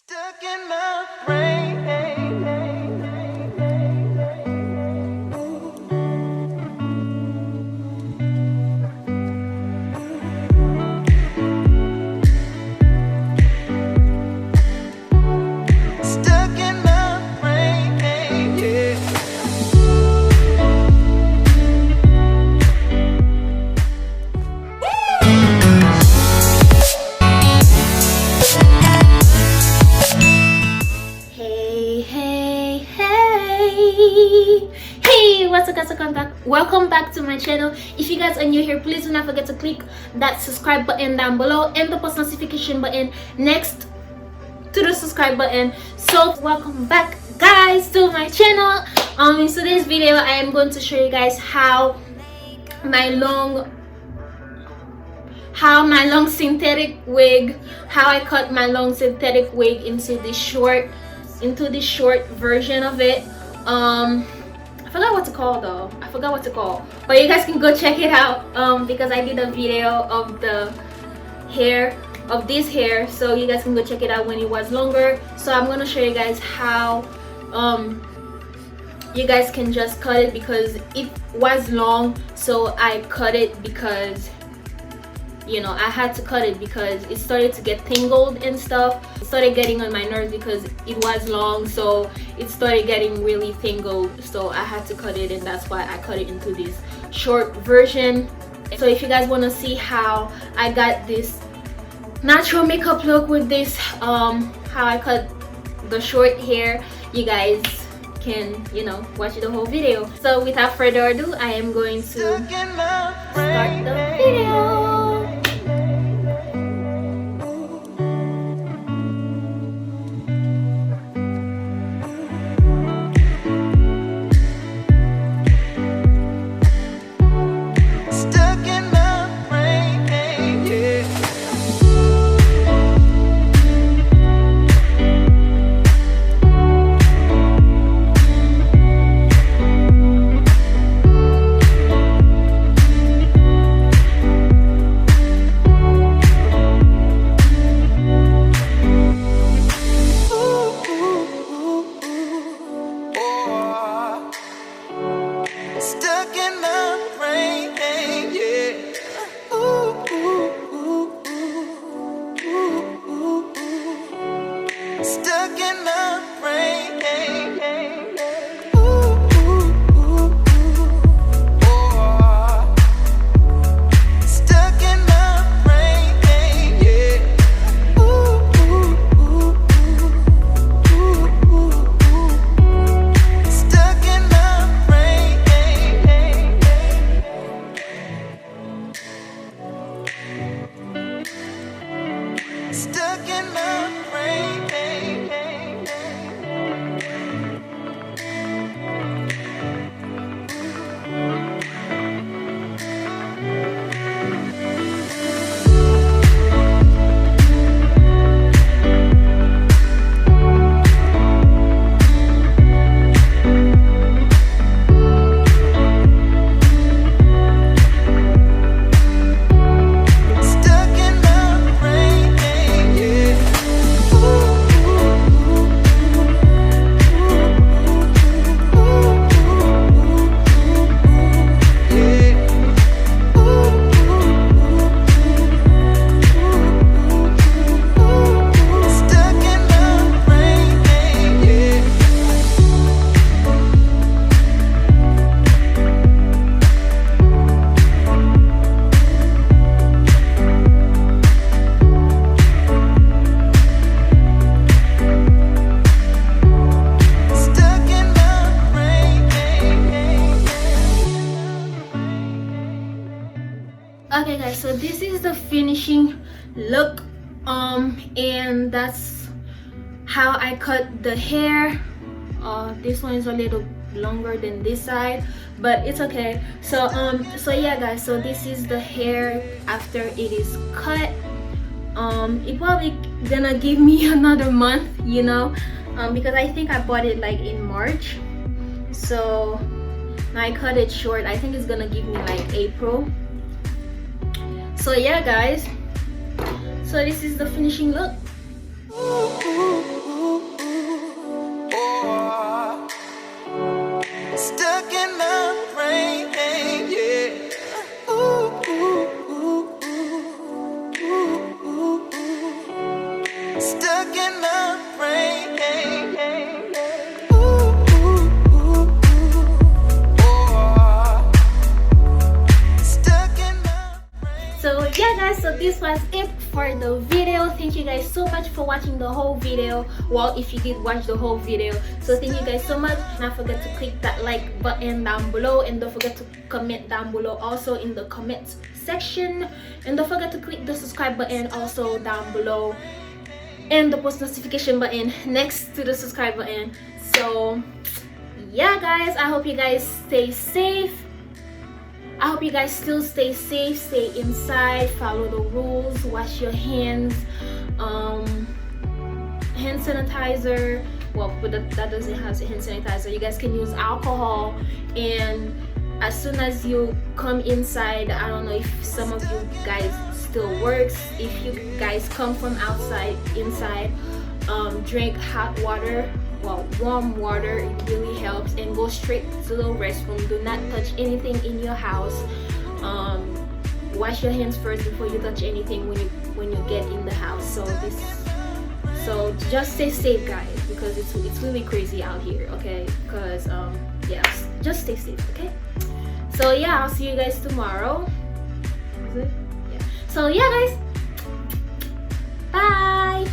Stuck in my brain. Stuck in my brain. Yeah. Hey, what's up guys, welcome back to my channel. If you guys are new here, please do not forget to click that subscribe button down below and the post notification button next to the subscribe button. So welcome back guys to my channel. In today's video I am going to show you guys how my long synthetic wig, how I cut my long synthetic wig into this short version of it. I forgot what to call though. But you guys can go check it out because I did a video of the hair, of this hair, so you guys can go check it out when it was longer. So I'm gonna show you guys how you guys can just cut it because it was long, so I cut it because, you know, I had to cut it because it started to get tangled and stuff. It started getting on my nerves because it was long, so it started getting really tangled, so I had to cut it, and that's why I cut it into this short version. So if you guys want to see how I got this natural makeup look with this, how I cut the short hair, you guys can, you know, watch the whole video. So without further ado, I am going to start the video. Okay guys, so this is the finishing look, and that's how I cut the hair. This one is a little longer than this side, but it's okay. So yeah guys, so this is the hair after it is cut. It probably gonna give me another month, you know, because I think I bought it like in March, so I cut it short. I think it's gonna give me like April. So yeah guys, so this is the finishing look. stuck in the rain. Ooh, ooh, ooh, ooh. Oh, stuck in the rain. So yeah guys, so this was it for the video. Thank you guys so much for watching the whole video. Well, if you did watch the whole video, so thank you guys so much. Don't forget to click that like button down below, and don't forget to comment down below also in the comments section, and don't forget to click the subscribe button also down below, and the post notification button next to the subscribe button. So yeah guys, I hope you guys stay safe. I hope you guys still stay safe, stay inside, follow the rules, wash your hands, hand sanitizer. Well, but that doesn't have hand sanitizer. You guys can use alcohol, and as soon as you come inside, I don't know if some of you guys still works. If you guys come from outside inside, drink hot water. Well, warm water, it really helps, and go straight to the restroom. Do not touch anything in your house. Wash your hands first before you touch anything when you get in the house. So just stay safe guys, because it's really crazy out here, okay? Because yeah, just stay safe, okay? So yeah, I'll see you guys tomorrow. Is it? Yeah. So yeah guys, bye.